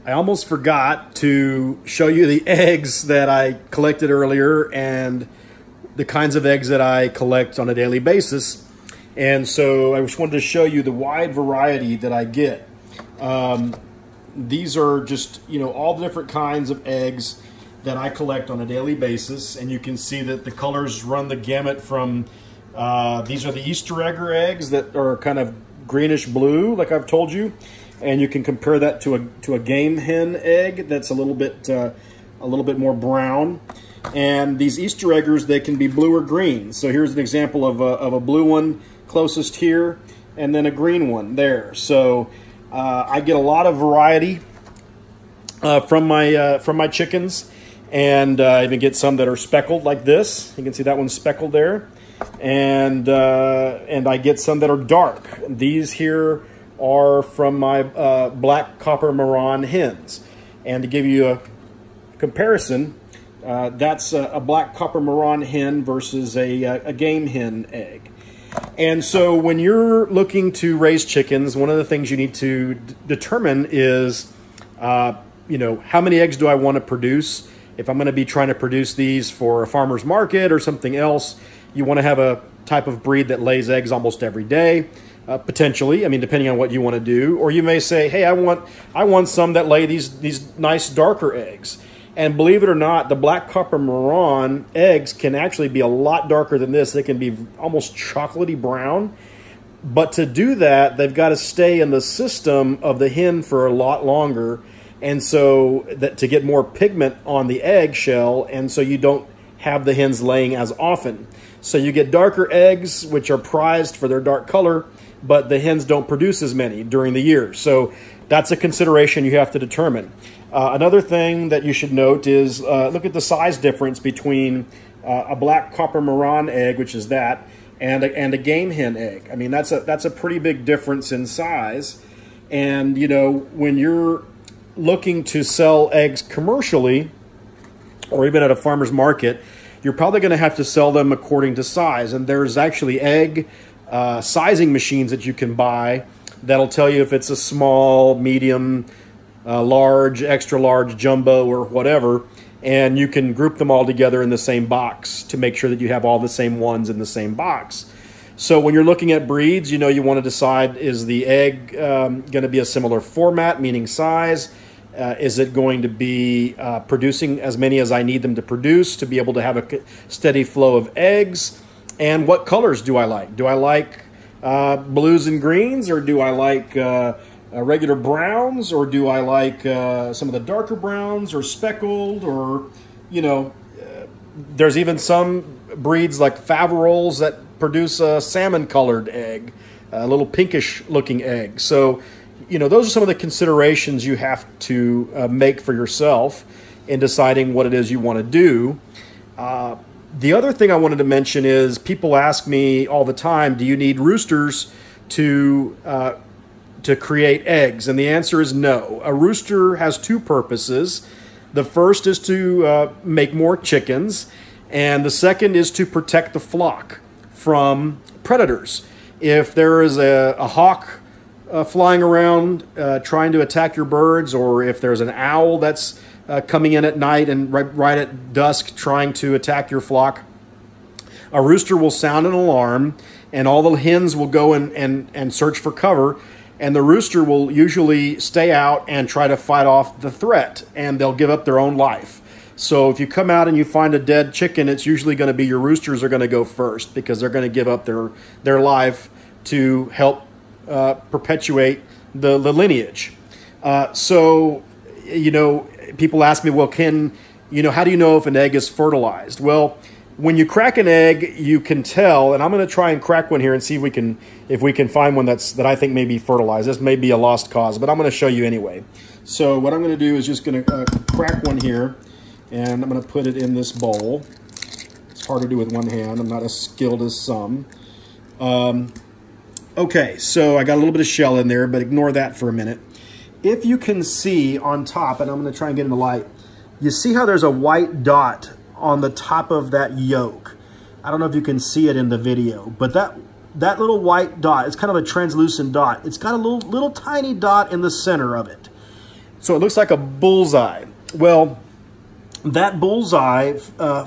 I almost forgot to show you the eggs that I collected earlier and the kinds of eggs that I collect on a daily basis. And so I just wanted to show you the wide variety that I get. These are just, all the different kinds of eggs that I collect on a daily basis. And you can see that the colors run the gamut from, these are the Easter eggs that are kind of greenish blue, like I've told you. And you can compare that to a game hen egg that's a little bit more brown. And these Easter eggers, they can be blue or green. So here's an example of a blue one closest here, and then a green one there. So I get a lot of variety from my chickens, and I even get some that are speckled like this. You can see that one's speckled there, and I get some that are dark. These here are from my black copper Marron hens. And to give you a comparison, that's a black copper Marron hen versus a game hen egg. And so when you're looking to raise chickens, one of the things you need to determine is, how many eggs do I want to produce? If I'm going to be trying to produce these for a farmer's market or something else, you want to have a type of breed that lays eggs almost every day. Potentially, I mean, depending on what you want to do. Or you may say, hey, I want some that lay these nice darker eggs. And believe it or not, the black copper Marron eggs can actually be a lot darker than this. They can be almost chocolatey brown. But to do that, they've got to stay in the system of the hen for a lot longer. And so that to get more pigment on the egg shell, and so you don't have the hens laying as often. So you get darker eggs, which are prized for their dark color, but the hens don't produce as many during the year. So that's a consideration you have to determine. Another thing that you should note is look at the size difference between a black copper Marron egg, which is that, and a game hen egg. I mean, that's a pretty big difference in size. And, when you're looking to sell eggs commercially, or even at a farmer's market, you're probably going to have to sell them according to size. And there's actually egg sizing machines that you can buy that'll tell you if it's a small, medium, large, extra large, jumbo, or whatever, and you can group them all together in the same box to make sure that you have all the same ones in the same box. So when you're looking at breeds, you want to decide, is the egg going to be a similar format, meaning size? Is it going to be producing as many as I need them to produce to be able to have a steady flow of eggs? And what colors do I like? Do I like blues and greens, or do I like regular browns, or do I like some of the darker browns, or speckled, or, there's even some breeds like Faverolles that produce a salmon-colored egg, a little pinkish-looking egg. So, those are some of the considerations you have to make for yourself in deciding what it is you want to do. The other thing I wanted to mention is people ask me all the time, do you need roosters to create eggs? And the answer is no. A rooster has two purposes. The first is to make more chickens, and the second is to protect the flock from predators. If there is a hawk flying around trying to attack your birds, or if there's an owl that's coming in at night and right at dusk trying to attack your flock, a rooster will sound an alarm, and all the hens will go and search for cover, and the rooster will usually stay out and try to fight off the threat, and they'll give up their own life. So if you come out and you find a dead chicken, it's usually going to be your roosters are going to go first, because they're going to give up their life to help perpetuate the lineage. People ask me, well, how do you know if an egg is fertilized? Well, when you crack an egg, you can tell, and I'm going to try and crack one here and see if we can find one that I think may be fertilized. This may be a lost cause, but I'm going to show you anyway. So what I'm going to do is just going to crack one here, and I'm going to put it in this bowl. It's hard to do with one hand. I'm not as skilled as some. Okay, so I got a little bit of shell in there, but ignore that for a minute. If you can see on top, and I'm going to try and get in the light, you see how there's a white dot on the top of that yolk. I don't know if you can see it in the video, but that little white dot, it's kind of a translucent dot. It's got a little tiny dot in the center of it. So it looks like a bullseye. Well, that bullseye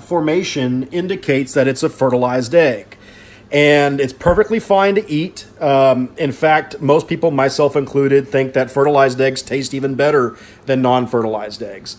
formation indicates that it's a fertilized egg. And it's perfectly fine to eat. In fact, most people, myself included, think that fertilized eggs taste even better than non-fertilized eggs.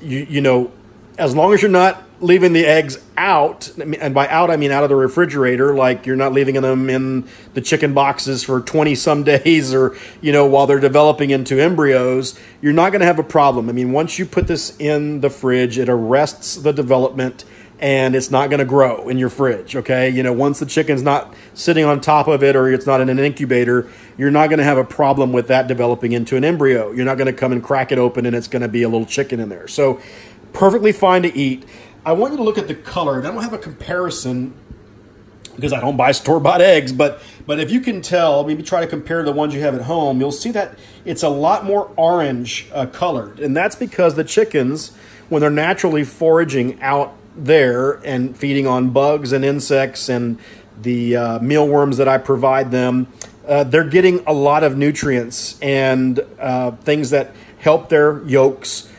You know, as long as you're not leaving the eggs out, and by out I mean out of the refrigerator, like you're not leaving them in the chicken boxes for 20-some days or, you know, while they're developing into embryos, you're not going to have a problem. I mean, once you put this in the fridge, it arrests the development and it's not going to grow in your fridge, okay? You know, once the chicken's not sitting on top of it or it's not in an incubator, you're not going to have a problem with that developing into an embryo. You're not going to come and crack it open and it's going to be a little chicken in there. So perfectly fine to eat. I want you to look at the color. And I don't have a comparison because I don't buy store-bought eggs, but if you can tell, maybe try to compare the ones you have at home, you'll see that it's a lot more orange colored. And that's because the chickens, when they're naturally foraging out there and feeding on bugs and insects and the mealworms that I provide them, they're getting a lot of nutrients and things that help their yolks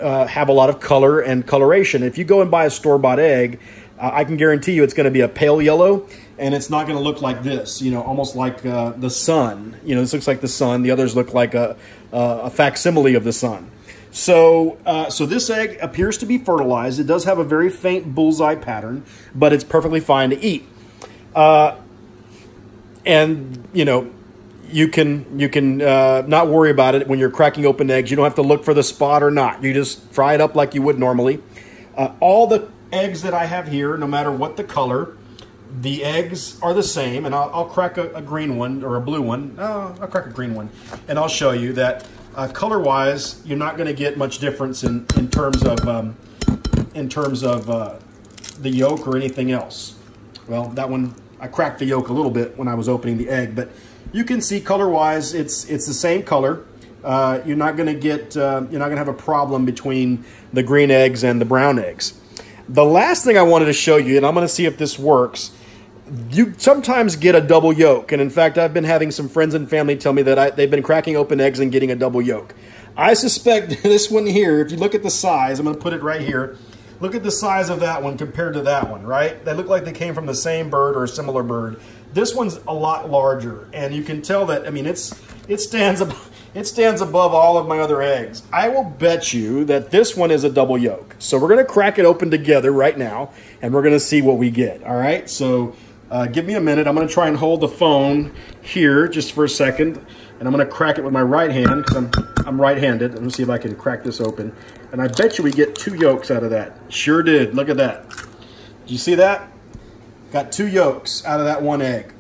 have a lot of color and coloration. If you go and buy a store-bought egg, I can guarantee you it's going to be a pale yellow, and it's not going to look like this, you know, almost like the sun. You know, this looks like the sun. The others look like a facsimile of the sun. So, so this egg appears to be fertilized. It does have a very faint bullseye pattern, but it's perfectly fine to eat. And, you know, you can not worry about it when you're cracking open eggs. You don't have to look for the spot or not. You just fry it up like you would normally. All the eggs that I have here, no matter what the color, the eggs are the same. And I'll crack a green one or a blue one. I'll crack a green one. And I'll show you that color-wise, you're not going to get much difference in terms of the yolk or anything else. Well, that one, I cracked the yolk a little bit when I was opening the egg, but you can see color-wise, it's the same color. You're not going to have a problem between the green eggs and the brown eggs. The last thing I wanted to show you, and I'm going to see if this works, you sometimes get a double yolk. And in fact, I've been having some friends and family tell me that they've been cracking open eggs and getting a double yolk. I suspect this one here, if you look at the size, I'm going to put it right here. Look at the size of that one compared to that one, right? They look like they came from the same bird or a similar bird. This one's a lot larger, and you can tell that, I mean, it stands above all of my other eggs. I will bet you that this one is a double yolk. So we're going to crack it open together right now, and we're going to see what we get, all right? So give me a minute. I'm going to try and hold the phone here just for a second, and I'm going to crack it with my right hand because I'm right-handed. Let me see if I can crack this open. And I bet you we get 2 yolks out of that. Sure did. Look at that. Did you see that? Got 2 yolks out of that one egg.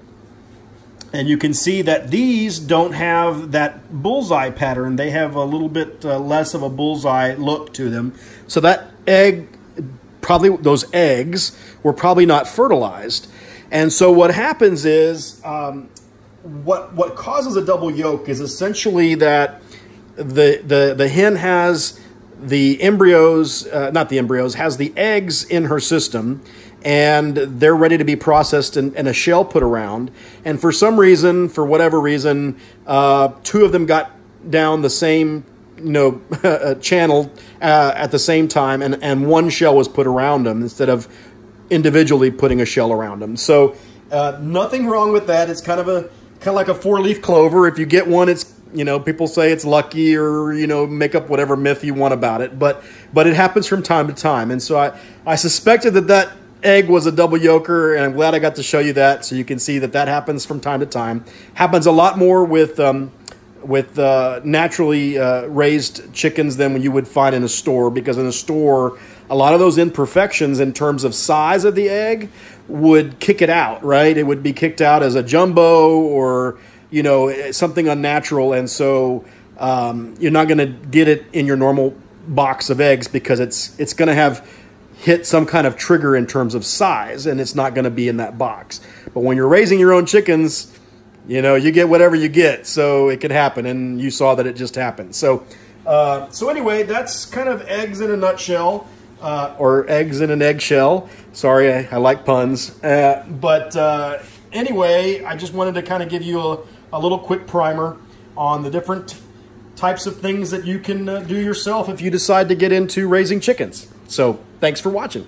And you can see that these don't have that bullseye pattern. They have a little bit less of a bullseye look to them. So that egg, those eggs were probably not fertilized. And so what happens is, what causes a double yolk is essentially that the hen has the embryos, has the eggs in her system, and they're ready to be processed and a shell put around. And for some reason, for whatever reason, 2 of them got down the same, channel at the same time, and 1 shell was put around them instead of individually putting a shell around them. So nothing wrong with that. It's kind of like a 4-leaf clover. If you get one, it's, people say it's lucky or, make up whatever myth you want about it. But it happens from time to time. And so I suspected that egg was a double yolker, and I'm glad I got to show you that so you can see that happens from time to time. Happens a lot more with naturally raised chickens than you would find in a store, because in a store, a lot of those imperfections in terms of size of the egg would kick it out, right? It would be kicked out as a jumbo or, something unnatural. And so you're not going to get it in your normal box of eggs because it's going to have hit some kind of trigger in terms of size, and it's not going to be in that box. But when you're raising your own chickens, you get whatever you get, so it could happen, and you saw that it just happened. So anyway, that's kind of eggs in a nutshell, or eggs in an eggshell. Sorry, I like puns. Anyway, I just wanted to kind of give you a little quick primer on the different types of things that you can do yourself if you decide to get into raising chickens. So thanks for watching.